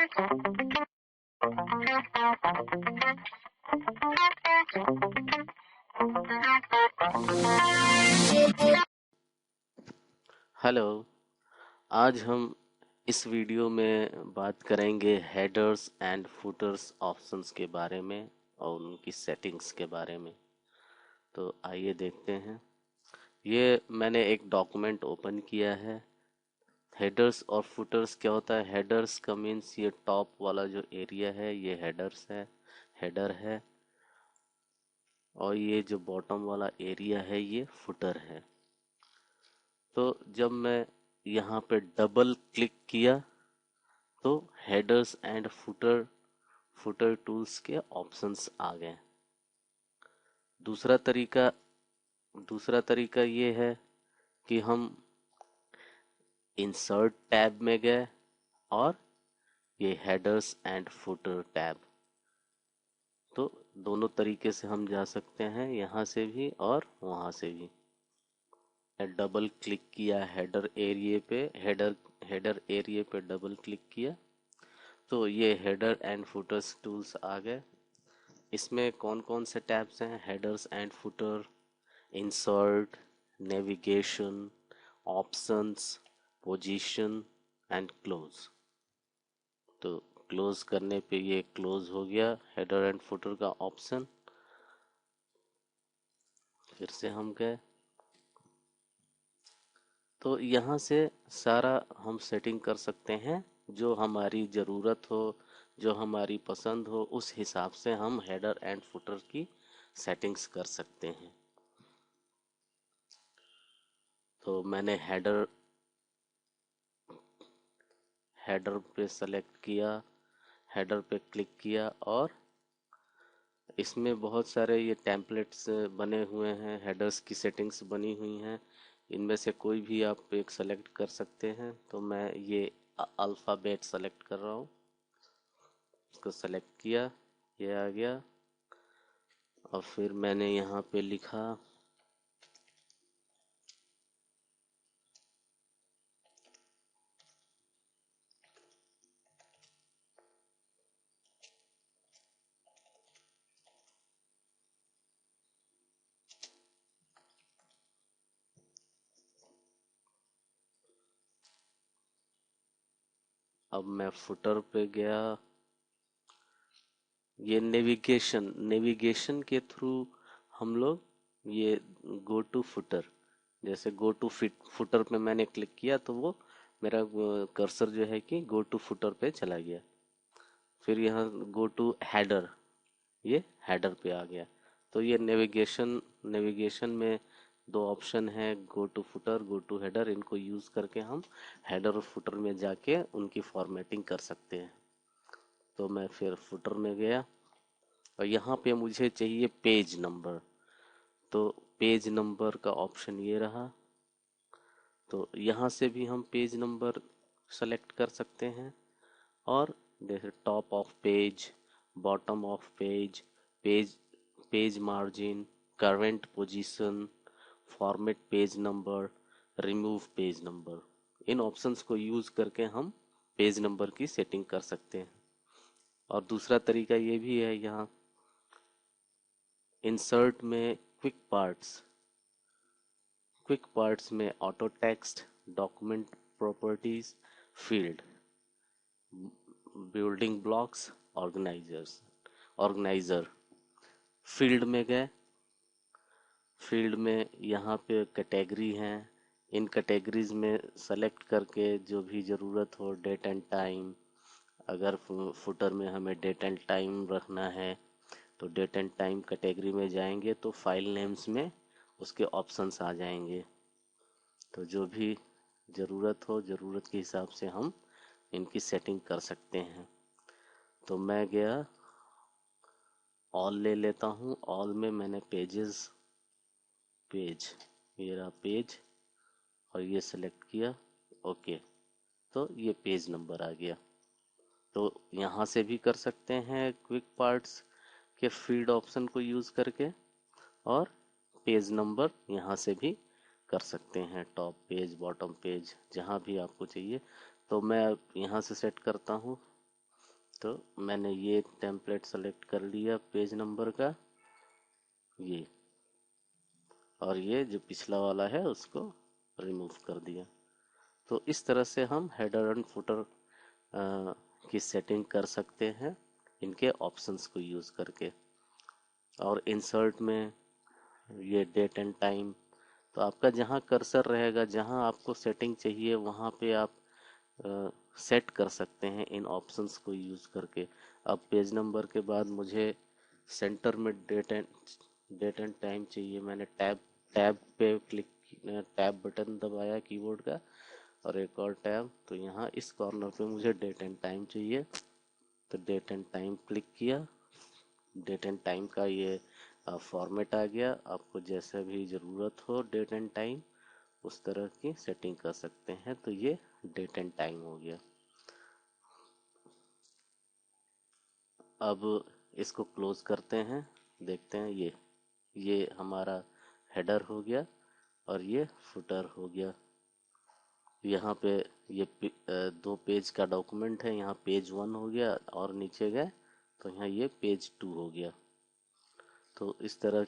Hello. आज हम इस वीडियो में बात करेंगे हेडर्स एंड फुटर्स ऑप्शंस के बारे में और उनकी सेटिंग्स के बारे में। तो आइए देखते हैं। ये मैंने एक डॉक्यूमेंट ओपन किया है। हेडर्स और फुटर्स क्या होता है? हेडर्स का मीन्स ये टॉप वाला जो एरिया है ये हेडर्स है, हेडर है, और ये जो बॉटम वाला एरिया है ये फुटर है। तो जब मैं यहाँ पे डबल क्लिक किया तो हेडर्स एंड फुटर टूल्स के ऑप्शंस आ गए। दूसरा तरीका दूसरा तरीका ये है कि हम इंसर्ट टैब में गए और ये हेडर्स एंड फुटर टैब। तो दोनों तरीके से हम जा सकते हैं, यहाँ से भी और वहाँ से भी। डबल क्लिक किया हेडर एरिया पे, हेडर एरिया पे डबल क्लिक किया तो ये हेडर एंड फुटर्स टूल्स आ गए। इसमें कौन कौन से टैब्स हैं? Headers and footer, insert, navigation, options, position and close. तो क्लोज करने पे ये क्लोज हो गया हेडर एंड फुटर का ऑप्शन। फिर से हम गए तो यहाँ से सारा हम सेटिंग कर सकते हैं। जो हमारी ज़रूरत हो, जो हमारी पसंद हो, उस हिसाब से हम हेडर एंड फुटर की सेटिंग्स कर सकते हैं। तो मैंने हेडर पे सेलेक्ट किया, हेडर पे क्लिक किया और इसमें बहुत सारे ये टेम्पलेट्स बने हुए हैं, हेडर्स की सेटिंग्स बनी हुई हैं। इनमें से कोई भी आप एक सेलेक्ट कर सकते हैं। तो मैं ये अल्फ़ाबेट सेलेक्ट कर रहा हूँ। इसको सेलेक्ट किया, ये आ गया। और फिर मैंने यहाँ पे लिखा अब मैं फुटर पे गया। ये नेविगेशन के थ्रू हम लोग ये गो टू फुटर, जैसे गो टू फुटर पे मैंने क्लिक किया तो वो मेरा कर्सर जो है कि गो टू फुटर पे चला गया। फिर यहाँ गो टू हेडर, ये हेडर पे आ गया। तो ये नेविगेशन में दो ऑप्शन है, go to footer, go to header. इनको यूज़ करके हम हेडर और फुटर में जाके उनकी फॉर्मेटिंग कर सकते हैं। तो मैं फिर फुटर में गया और यहाँ पे मुझे चाहिए पेज नंबर। तो पेज नंबर का ऑप्शन ये रहा। तो यहाँ से भी हम पेज नंबर सेलेक्ट कर सकते हैं। और जैसे top of page, bottom of page, page page margin, current position, format page number, remove page number, in options को यूज़ करके हम पेज नंबर की सेटिंग कर सकते हैं। और दूसरा तरीका ये भी है, यहाँ इंसर्ट में क्विक पार्ट्स में auto text, document properties, field, building blocks, organiser. Field में गए, फील्ड में यहाँ पे कैटेगरी हैं। इन कैटेगरीज में सेलेक्ट करके जो भी ज़रूरत हो, डेट एंड टाइम, अगर फुटर में हमें डेट एंड टाइम रखना है तो डेट एंड टाइम कैटेगरी में जाएंगे तो फाइल नेम्स में उसके ऑप्शंस आ जाएंगे। तो जो भी ज़रूरत हो, ज़रूरत के हिसाब से हम इनकी सेटिंग कर सकते हैं। तो मैं गया, ऑल ले लेता हूँ। ऑल में मैंने पेज, ये रहा पेज, और ये सेलेक्ट किया, ओके। तो ये पेज नंबर आ गया। तो यहाँ से भी कर सकते हैं क्विक पार्ट्स के फील्ड ऑप्शन को यूज़ करके, और पेज नंबर यहाँ से भी कर सकते हैं, टॉप पेज, बॉटम पेज, जहाँ भी आपको चाहिए। तो मैं यहाँ से सेट करता हूँ तो मैंने ये टेम्पलेट सेलेक्ट कर लिया पेज नंबर का, ये, और ये जो पिछला वाला है उसको रिमूव कर दिया। तो इस तरह से हम हेडर एंड फुटर की सेटिंग कर सकते हैं इनके ऑप्शंस को यूज़ करके। और इंसर्ट में ये डेट एंड टाइम, तो आपका जहाँ कर्सर रहेगा, जहाँ आपको सेटिंग चाहिए वहाँ पे आप सेट कर सकते हैं इन ऑप्शंस को यूज़ करके। अब पेज नंबर के बाद मुझे सेंटर में डेट एंड टाइम चाहिए। मैंने टैब टैब पे क्लिक, टैब बटन दबाया कीबोर्ड का, और एक और टैब, तो यहाँ इस कॉर्नर पे मुझे डेट एंड टाइम चाहिए। तो डेट एंड टाइम क्लिक किया, डेट एंड टाइम का ये फॉर्मेट आ गया। आपको जैसा भी ज़रूरत हो डेट एंड टाइम, उस तरह की सेटिंग कर सकते हैं। तो ये डेट एंड टाइम हो गया। अब इसको क्लोज करते हैं, देखते हैं ये हमारा हेडर हो गया और ये फुटर हो गया। यहाँ पे ये दो पेज का डॉक्यूमेंट है, यहाँ पेज 1 हो गया, और नीचे गए तो यहाँ ये पेज 2 हो गया। तो इस तरह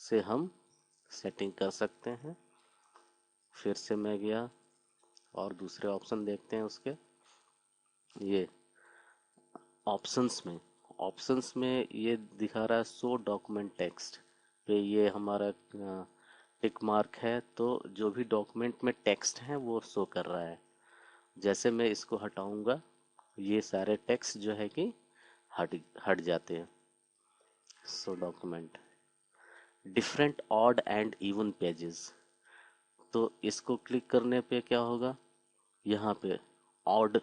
से हम सेटिंग कर सकते हैं। फिर से मैं गया और दूसरे ऑप्शन देखते हैं उसके। ये ऑप्शंस में ये दिखा रहा है शो डॉक्यूमेंट टेक्स्ट पे, ये हमारा टिक मार्क है। तो जो भी डॉक्यूमेंट में टेक्स्ट है वो शो कर रहा है। जैसे मैं इसको हटाऊंगा, ये सारे टेक्स्ट जो है कि हट हट जाते हैं। Show document different odd and even pages, तो इसको क्लिक करने पे क्या होगा, यहाँ पे ऑड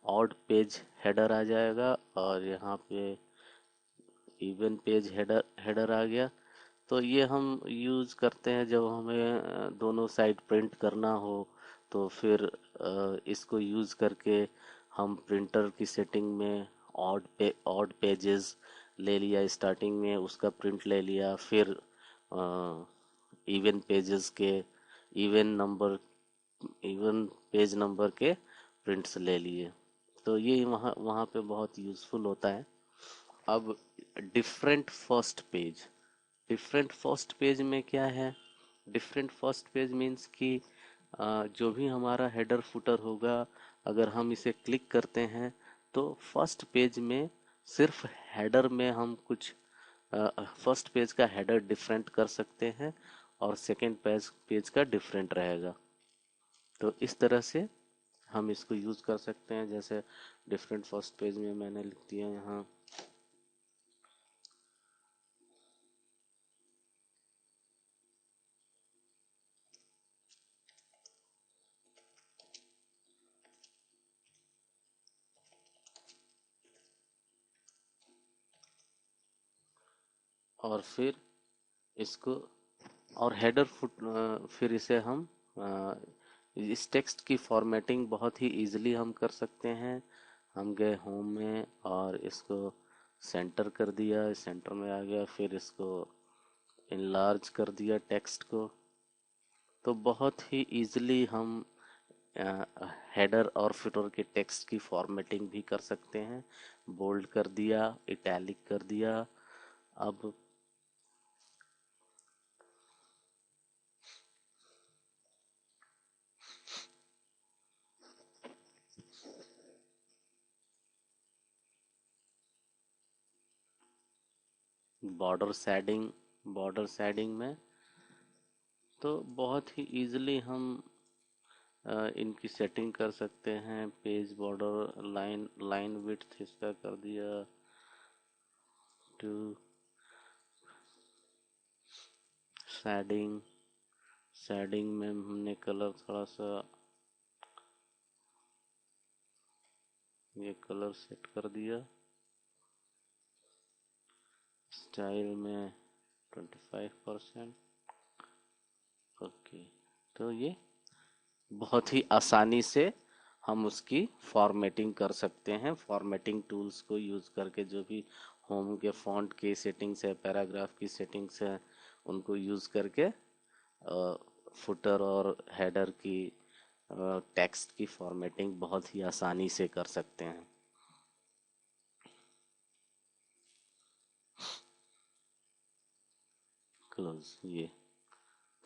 ऑड पेज हेडर आ जाएगा, और यहाँ पे इवन पेज हेडर आ गया। तो ये हम यूज़ करते हैं जब हमें दोनों साइड प्रिंट करना हो। तो फिर इसको यूज़ करके हम प्रिंटर की सेटिंग में ऑड पेजेस ले लिया, स्टार्टिंग में उसका प्रिंट ले लिया, फिर इवन पेजेस के even number even page number के प्रिंट्स ले लिए। तो ये वहाँ वहाँ पे बहुत यूज़फुल होता है। अब different first page, different first page में क्या है, डिफरेंट फर्स्ट पेज मीन्स कि जो भी हमारा हेडर फुटर होगा, अगर हम इसे क्लिक करते हैं तो फर्स्ट पेज में सिर्फ हेडर में हम कुछ फर्स्ट पेज का हेडर डिफरेंट कर सकते हैं, और सेकंड पेज का डिफरेंट रहेगा। तो इस तरह से हम इसको यूज़ कर सकते हैं। जैसे डिफरेंट फर्स्ट पेज में मैंने लिख दिया यहाँ, और फिर इसको, और हेडर फिर इसे हम इस टेक्स्ट की फॉर्मेटिंग बहुत ही इजीली हम कर सकते हैं। हम गए होम में और इसको सेंटर कर दिया, सेंटर में आ गया, फिर इसको इनलार्ज कर दिया टेक्स्ट को। तो बहुत ही इजीली हम हेडर और फुटर के टेक्स्ट की फॉर्मेटिंग भी कर सकते हैं। बोल्ड कर दिया, इटैलिक कर दिया। अब बॉर्डर शेडिंग में तो बहुत ही इजीली हम इनकी सेटिंग कर सकते हैं। पेज बॉर्डर, लाइन विड्थ इसका कर दिया टू, शेडिंग शेडिंग में हमने कलर थोड़ा सा, ये कलर सेट कर दिया। स्टाइल में 25%। ओके, तो ये बहुत ही आसानी से हम उसकी फॉर्मेटिंग कर सकते हैं। फॉर्मेटिंग टूल्स को यूज़ करके जो भी होम के फॉन्ट की सेटिंग्स है, पैराग्राफ की सेटिंग्स है, उनको यूज़ करके फुटर और हेडर की टेक्स्ट की फॉर्मेटिंग बहुत ही आसानी से कर सकते हैं। क्लोज। ये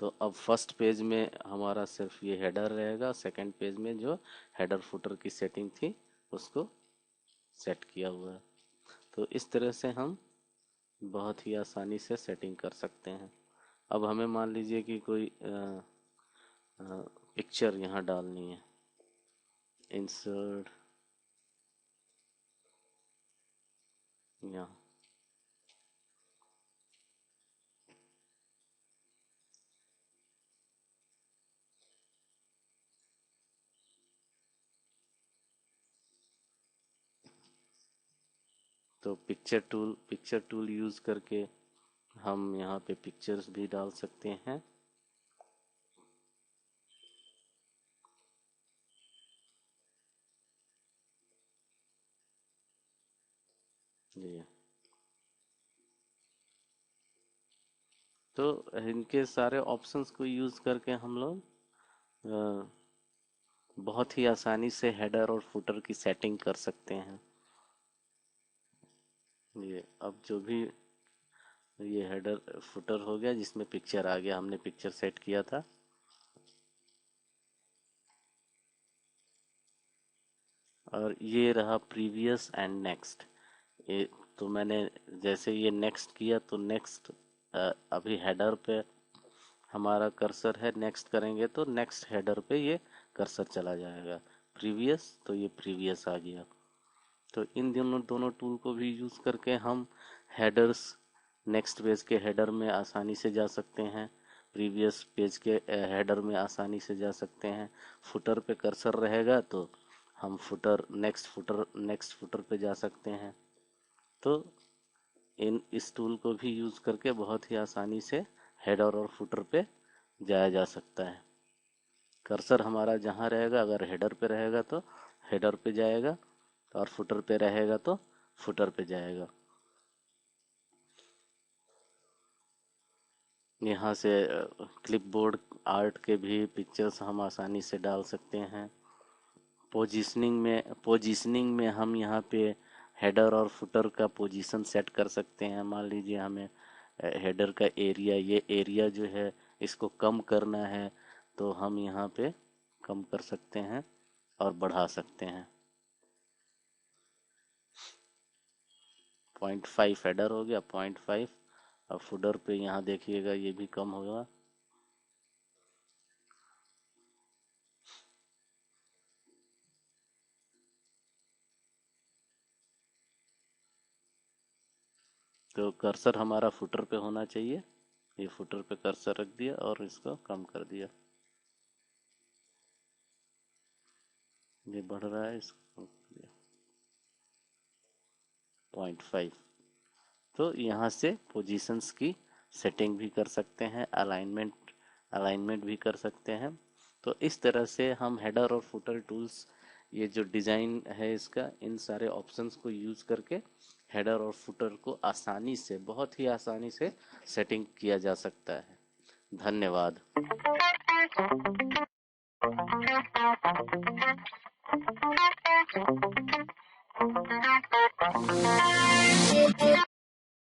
तो अब फर्स्ट पेज में हमारा सिर्फ ये हेडर रहेगा, सेकंड पेज में जो हेडर फुटर की सेटिंग थी उसको सेट किया हुआ है। तो इस तरह से हम बहुत ही आसानी से सेटिंग कर सकते हैं। अब हमें मान लीजिए कि कोई पिक्चर यहाँ डालनी है, इंसर्ट यहाँ, तो पिक्चर टूल यूज़ करके हम यहाँ पे पिक्चर्स भी डाल सकते हैं। जी, तो इनके सारे ऑप्शंस को यूज़ करके हम लोग अ, बहुत ही आसानी से हेडर और फुटर की सेटिंग कर सकते हैं। ये अब जो भी ये हेडर फुटर हो गया जिसमें पिक्चर आ गया, हमने पिक्चर सेट किया था। और ये रहा प्रीवियस एंड नेक्स्ट। ये तो मैंने जैसे ये नेक्स्ट किया तो नेक्स्ट, अभी हेडर पे हमारा कर्सर है, नेक्स्ट करेंगे तो नेक्स्ट हेडर पे ये कर्सर चला जाएगा। प्रीवियस तो ये प्रीवियस आ गया। तो इन दोनों दोनों टूल को भी यूज़ करके हम हेडर्स, नेक्स्ट पेज के हेडर में आसानी से जा सकते हैं, प्रीवियस पेज के हेडर में आसानी से जा सकते हैं। फुटर पे कर्सर रहेगा तो हम नेक्स्ट फुटर पे जा सकते हैं। तो इस टूल को भी यूज़ करके बहुत ही आसानी से हेडर और फुटर पे जाया जा सकता है। कर्सर हमारा जहाँ रहेगा, अगर हेडर पे रहेगा तो हेडर पे जाएगा, और फुटर पे रहेगा तो फुटर पे जाएगा। यहाँ से क्लिपबोर्ड आर्ट के भी पिक्चर्स हम आसानी से डाल सकते हैं। पोजीशनिंग में हम यहाँ पे हेडर और फुटर का पोजीशन सेट कर सकते हैं। मान लीजिए हमें हेडर का एरिया, ये एरिया जो है इसको कम करना है तो हम यहाँ पे कम कर सकते हैं और बढ़ा सकते हैं। 0.5 हेडर हो गया, 0.5। अब फुटर पे यहाँ देखिएगा ये भी कम होगा। तो कर्सर हमारा फुटर पे होना चाहिए, ये फुटर पे कर्सर रख दिया और इसको कम कर दिया। ये बढ़ रहा है, इसको 0.5। तो यहाँ से पोजीशंस की सेटिंग भी कर सकते हैं, अलाइनमेंट भी कर सकते हैं। तो इस तरह से हम हेडर और फुटर टूल्स, ये जो डिज़ाइन है इसका, इन सारे ऑप्शंस को यूज़ करके हेडर और फुटर को आसानी से, बहुत ही आसानी से सेटिंग किया जा सकता है। धन्यवाद।